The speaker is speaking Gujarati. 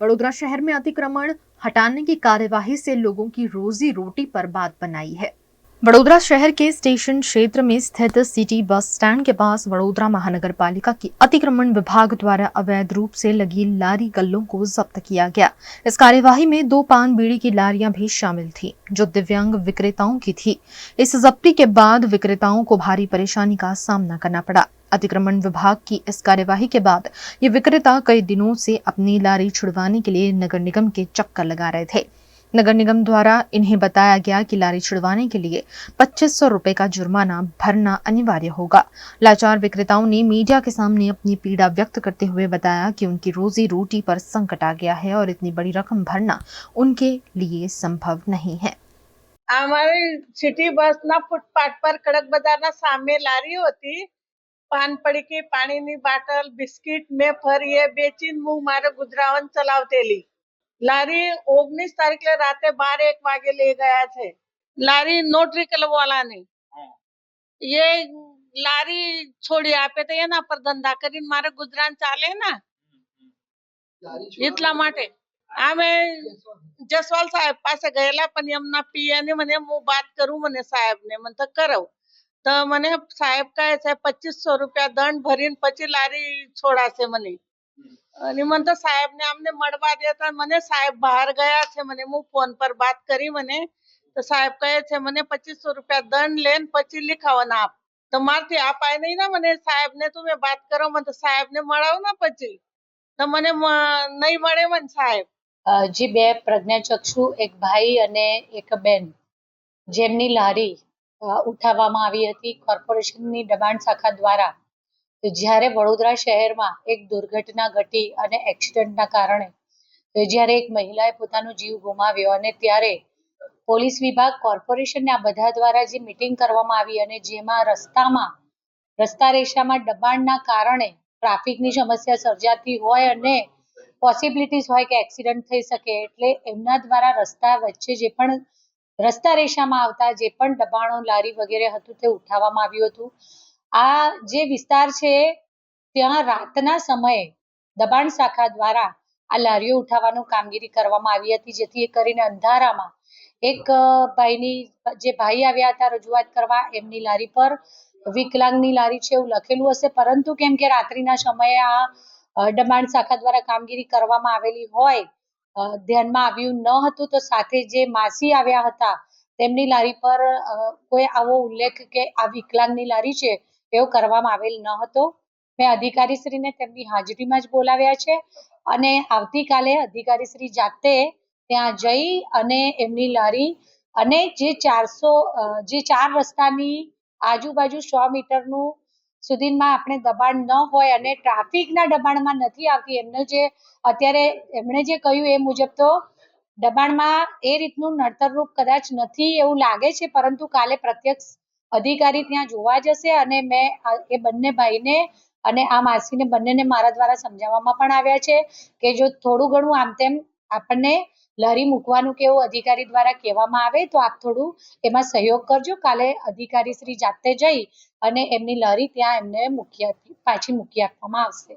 वडोदरा शहर में अतिक्रमण हटाने की कार्यवाही से लोगों की रोजी रोटी पर बात बनाई है। वडोदरा शहर के स्टेशन क्षेत्र में स्थित सिटी बस स्टैंड के पास वडोदरा महानगर पालिका की अतिक्रमण विभाग द्वारा अवैध रूप से लगी लारी गल्लों को जब्त किया गया। इस कार्यवाही में 2 पान बीड़ी की लारियां भी शामिल थी, जो दिव्यांग विक्रेताओं की थी। इस जब्ती के बाद विक्रेताओं को भारी परेशानी का सामना करना पड़ा। अतिक्रमण विभाग की इस कार्यवाही के बाद ये विक्रेता कई दिनों से अपनी लारी छुड़वाने के लिए नगर निगम के चक्कर लगा रहे थे। नगर निगम द्वारा इन्हें बताया गया कि लारी छुड़वाने के लिए 2500 रुपए का जुर्माना भरना अनिवार्य होगा। लाचार विक्रेताओं ने मीडिया के सामने अपनी पीड़ा व्यक्त करते हुए बताया कि उनकी रोजी रोटी पर संकट आ गया है और इतनी बड़ी रकम भरना उनके लिए संभव नहीं है। हमारी सिटी बस ना फुटपाथ पर कड़क बाजार ना सामने लारी होती, पान पड़ी की पानी नी बाटल बिस्किट में फर ये बेचीन मुंह मारे गुजरावन चलावतेली लारी 19 तारीख ले राते 12-1 वागे ले गया थे। लारी नोटरी वाला ने ये लारी छोड़ी आपे तो ये ना पर धंधा करीन मारे गुजरान चाले ना इतला माटे आमे जसवाल साहेब पासे गયેલા પણ એમના પીએને મને હું વાત કરું મને સાહેબને મને તો કરો તો મને સાહેબ કહે છે 2500 રૂપિયા દંડ ભરીને પછી લારી છોડાશે મને અને મને તો સાહેબને આમને મળવા દેતા મને સાહેબ બહાર ગયા છે મને હું ફોન પર વાત કરી મને તો સાહેબ કહે છે મને 2500 રૂપિયા દંડ લેન પછી लिखावना आप તો મારથી આપાય નહીં ના મને સાહેબને તમે વાત કરો મને તો સાહેબને મળાવ ના પછી તો મને નહીં મળે મને સાહેબ જે બે પ્રજ્ઞાચક્ષુ એક ભાઈ અને એક બેન જેમની લારી ઉઠાવવામાં આવી હતી કોર્પોરેશનની દબાણ શાખા દ્વારા જ્યારે વડોદરા શહેરમાં એક દુર્ઘટના ઘટી અને એક્સિડન્ટના કારણે જ્યારે એક મહિલાએ પોતાનો જીવ ગુમાવ્યો અને ત્યારે પોલીસ વિભાગ કોર્પોરેશનને આ બધા દ્વારા જે મીટિંગ કરવામાં આવી અને જેમાં રસ્તા રેસામાં દબાણના કારણે ટ્રાફિકની સમસ્યા સર્જાતી હોય અને પોસિબિલિટીઝ હોય કે એક્સિડન્ટ થઈ શકે એટલે એમના દ્વારા રસ્તા વચ્ચે જે પણ રસ્તા રેસામાં આવતા જે પણ દબાણો લારી વગેરે હતું તે ઉઠાવવામાં આવ્યું હતું। આ જે વિસ્તાર છે ત્યાં રાતના સમયે દબાણ શાખા દ્વારા આ લારીઓ ઉઠાવવાનું કામગીરી કરવામાં આવી હતી જેથી કરીને અંધારામાં એક ભાઈની જે ભાઈ આવ્યા હતા રજૂઆત કરવા એમની લારી પર વિકલાંગની લારી છે એવું લખેલું હશે પરંતુ કેમ કે રાત્રિના સમયે આ દબાણ શાખા દ્વારા કામગીરી કરવામાં આવેલી હોય ધ્યાનમાં આવ્યું ન હતું તો સાથે જે માસી આવ્યા હતા તેમની લારી પર કોઈ આવો ઉલ્લેખ કે આ વિકલાંગની લારી છે એવો કરવામાં આવેલ ન હતો। મેં અધિકારીશ્રીને તેમની હાજરીમાં જ બોલાવ્યા છે અને આવતીકાલે અધિકારીશ્રી જાતે ત્યાં જઈ અને એમની લારી અને જે 4 રસ્તાની આજુબાજુ 100 મીટરનું સુધીમાં આપણે દબાણ ન હોય અને ટ્રાફિકના દબાણમાં નથી આવતી એમને જે અત્યારે એમણે જે કહ્યું એ મુજબ તો દબાણમાં એ રીતનું નડતરરૂપ કદાચ નથી એવું લાગે છે પરંતુ કાલે પ્રત્યક્ષ અધિકારી ત્યાં જોવા જશે અને મેં એ બંને ભાઈને અને આ માસીને બંનેને મારા દ્વારા સમજાવવામાં પણ આવ્યા છે કે જો થોડું ઘણું આમ તેમ આપણને લારી મૂકવાનું કે એવું અધિકારી દ્વારા કહેવામાં આવે તો આપ થોડું એમાં સહયોગ કરજો। કાલે અધિકારી શ્રી જાતે જઈ અને એમની લારી ત્યાં એમને પાછી મૂકી આપવામાં આવશે।